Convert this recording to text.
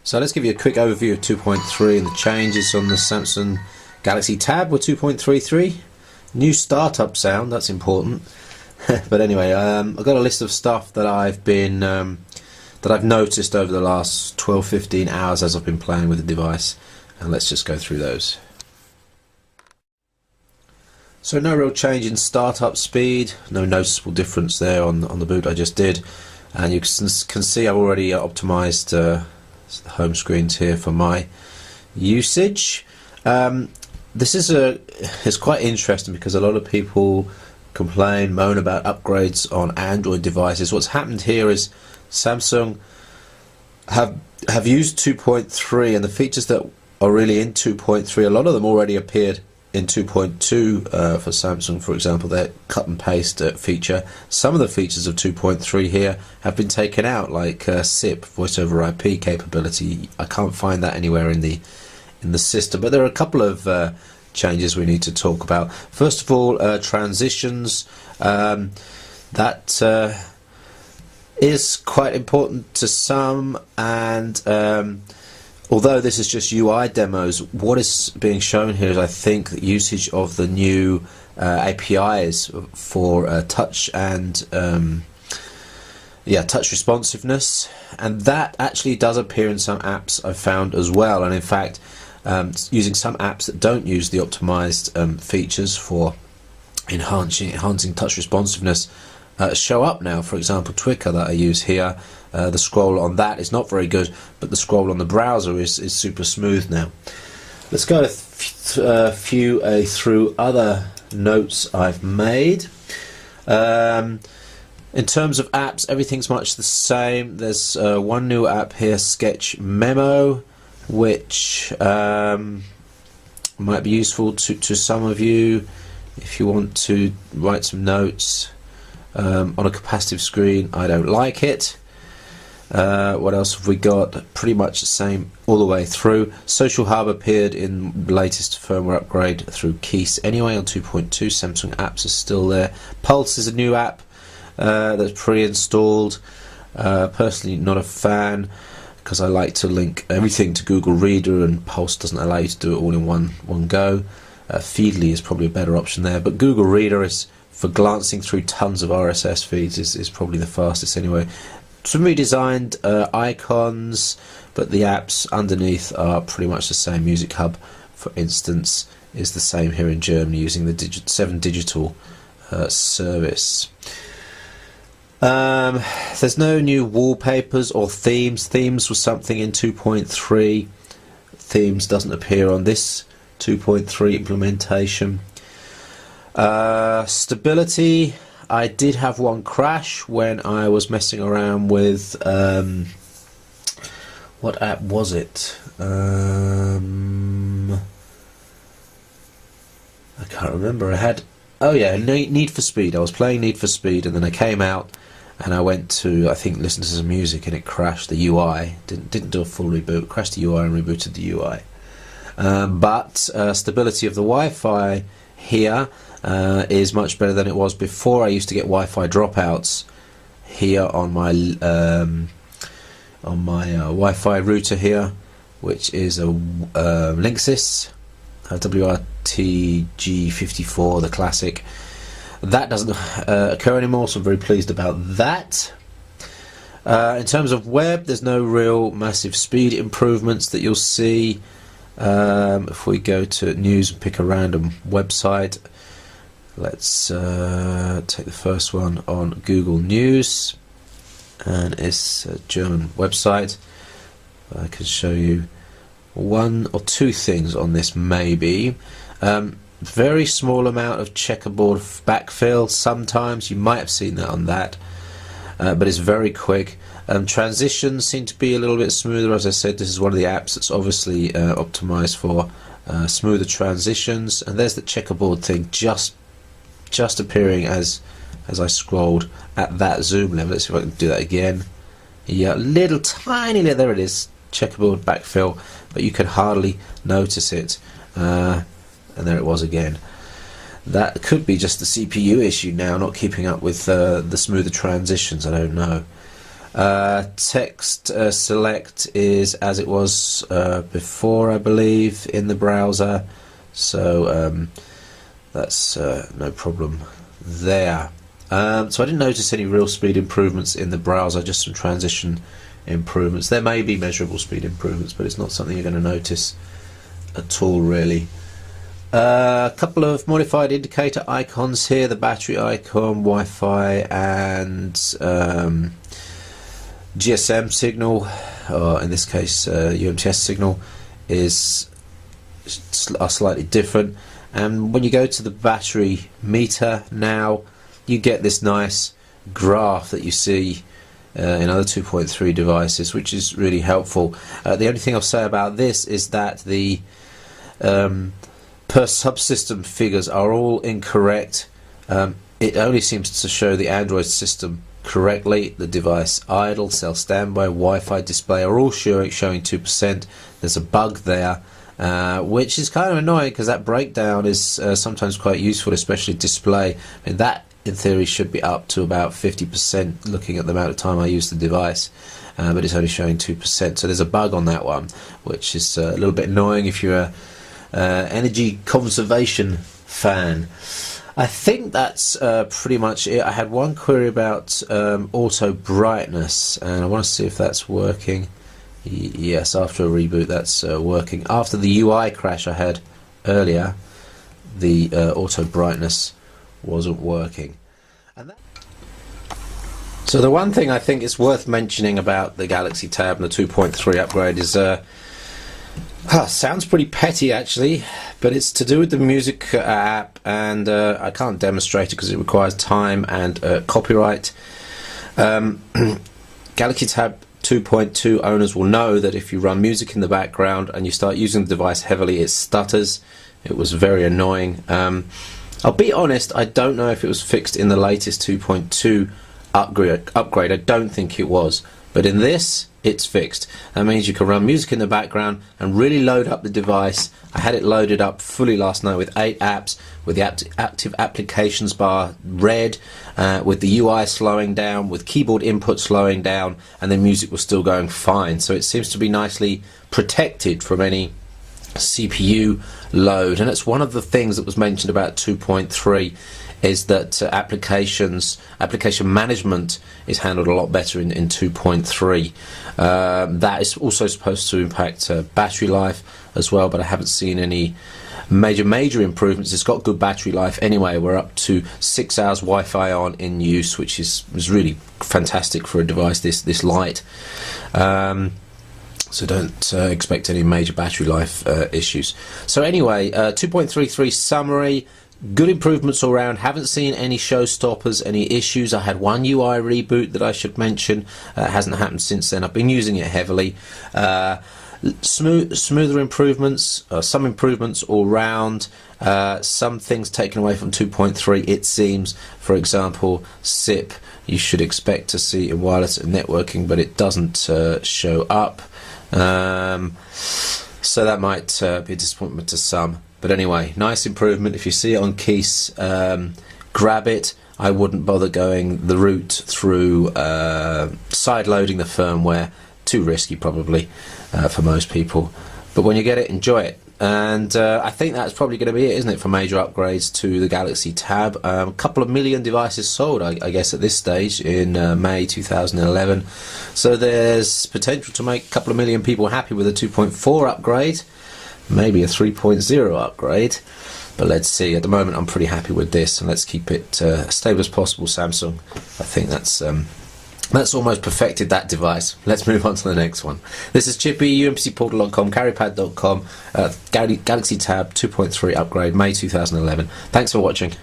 So let's give you a quick overview of 2.3 and the changes on the Samsung Galaxy Tab with 2.33. New startup sound, that's important. But anyway, I've got a list of stuff that I've noticed over the last 12-15 hours as I've been playing with the device, and let's just go through those. So no real change in startup speed, no noticeable difference there on the boot I just did, and you can see I've already optimized the home screens here for my usage. This is quite interesting because a lot of people moan about upgrades on Android devices. What's happened here is Samsung have used 2.3, and the features that are really in 2.3, a lot of them already appeared in 2.2 for Samsung. For example, their cut and paste feature. Some of the features of 2.3 here have been taken out, like SIP, voice over IP capability. I can't find that anywhere in the system, but there are a couple of changes we need to talk about. First of all, transitions. That is quite important to some, and although this is just UI demos, what is being shown here is, I think, the usage of the new APIs for touch and touch responsiveness, and that actually does appear in some apps I've found as well. And in fact, using some apps that don't use the optimized features for enhancing touch responsiveness show up now. For example, Twitter that I use here, the scroll on that is not very good, but the scroll on the browser is super smooth now. Let's go through other notes I've made. In terms of apps, everything's much the same. There's one new app here, Sketch Memo, which might be useful to some of you if you want to write some notes on a capacitive screen. I don't like it. What else have we got? Pretty much the same all the way through. Social Hub appeared in the latest firmware upgrade through Keys anyway on 2.2. Samsung Apps is still there. Pulse is a new app that's pre-installed. Personally not a fan, because I like to link everything to Google Reader, and Pulse doesn't allow you to do it all in one go. Feedly is probably a better option there, but Google Reader is for glancing through tons of RSS feeds is probably the fastest anyway. Some redesigned icons, but the apps underneath are pretty much the same. Music Hub, for instance, is the same here in Germany using the 7 Digital service. There's no new wallpapers or themes. Themes was something in 2.3. Themes doesn't appear on this 2.3 implementation. Stability, I did have one crash when I was messing around with what app was it? I can't remember. I had Need for Speed. I was playing Need for Speed, and then I came out and I went to, I think, listen to some music, and it crashed the UI. Didn't do a full reboot. Crashed the UI and rebooted the UI. But stability of the Wi-Fi here is much better than it was before. I used to get Wi-Fi dropouts here on my Wi-Fi router here, which is a Linksys WRTG54, the classic. That doesn't occur anymore, so I'm very pleased about that. In terms of web, there's no real massive speed improvements that you'll see. If we go to news and pick a random website, let's take the first one on Google News, and it's a German website. I can show you one or two things on this maybe. Very small amount of checkerboard backfill sometimes. You might have seen that on that, but it's very quick. Transitions seem to be a little bit smoother. As I said, this is one of the apps that's obviously optimized for smoother transitions, and there's the checkerboard thing just appearing as I scrolled at that zoom level. Let's see if I can do that again. Yeah, little tiny little, there it is, checkerboard backfill, but you can hardly notice it. And there it was again. That could be just the CPU issue now, not keeping up with the smoother transitions. I don't know. Text select is as it was before, I believe, in the browser, so that's no problem there. So I didn't notice any real speed improvements in the browser, just some transition improvements. There may be measurable speed improvements, but it's not something you're going to notice at all, really. A couple of modified indicator icons here, the battery icon, Wi-Fi, and GSM signal, or in this case UMTS signal, are slightly different. And when you go to the battery meter now, you get this nice graph that you see in other 2.3 devices, which is really helpful. The only thing I'll say about this is that the per subsystem figures are all incorrect. It only seems to show the Android system correctly. The device idle, cell standby, Wi-Fi display are all showing 2%. There's a bug there, which is kind of annoying because that breakdown is sometimes quite useful, especially display. And that, in theory, should be up to about 50% looking at the amount of time I use the device. But it's only showing 2%. So there's a bug on that one, which is a little bit annoying if you're a energy conservation fan. I think that's pretty much it. I had one query about auto brightness, and I want to see if that's working. Yes, after a reboot that's working. After the UI crash I had earlier, the auto brightness wasn't working. So the one thing I think is worth mentioning about the Galaxy Tab and the 2.3 upgrade is sounds pretty petty actually, but it's to do with the music app, and I can't demonstrate it because it requires time and copyright. Galaxy Tab 2.2 owners will know that if you run music in the background and you start using the device heavily, it stutters. It was very annoying. I'll be honest, I don't know if it was fixed in the latest 2.2 upgrade. I don't think it was, but in this it's fixed. That means you can run music in the background and really load up the device. I had it loaded up fully last night with 8 apps, with the active applications bar red, with the UI slowing down, with keyboard input slowing down, and the music was still going fine. So it seems to be nicely protected from any CPU load, and it's one of the things that was mentioned about 2.3 is that application management is handled a lot better in 2.3. That is also supposed to impact battery life as well, but I haven't seen any major improvements. It's got good battery life anyway. We're up to 6 hours Wi-Fi on in use, which is really fantastic for a device this light. So don't expect any major battery life issues. So anyway, 2.33 summary. Good improvements all round. Haven't seen any showstoppers, any issues. I had one UI reboot that I should mention. Hasn't happened since then. I've been using it heavily. Smoother improvements, some improvements all round. Some things taken away from 2.3, it seems. For example, SIP you should expect to see in wireless and networking, but it doesn't show up. So that might be a disappointment to some. But anyway, nice improvement. If you see it on Keys, grab it. I wouldn't bother going the route through side-loading the firmware. Too risky probably for most people. But when you get it, enjoy it. And I think that's probably going to be it, isn't it, for major upgrades to the Galaxy Tab. A couple of million devices sold, I guess, at this stage in May 2011. So there's potential to make a couple of million people happy with a 2.4 upgrade. Maybe a 3.0 upgrade, but let's see. At the moment I'm pretty happy with this, and let's keep it as stable as possible, Samsung. I think that's almost perfected that device. Let's move on to the next one. This is Chippy, umpcportal.com, carrypad.com, Galaxy Tab 2.3 upgrade, May 2011. Thanks for watching.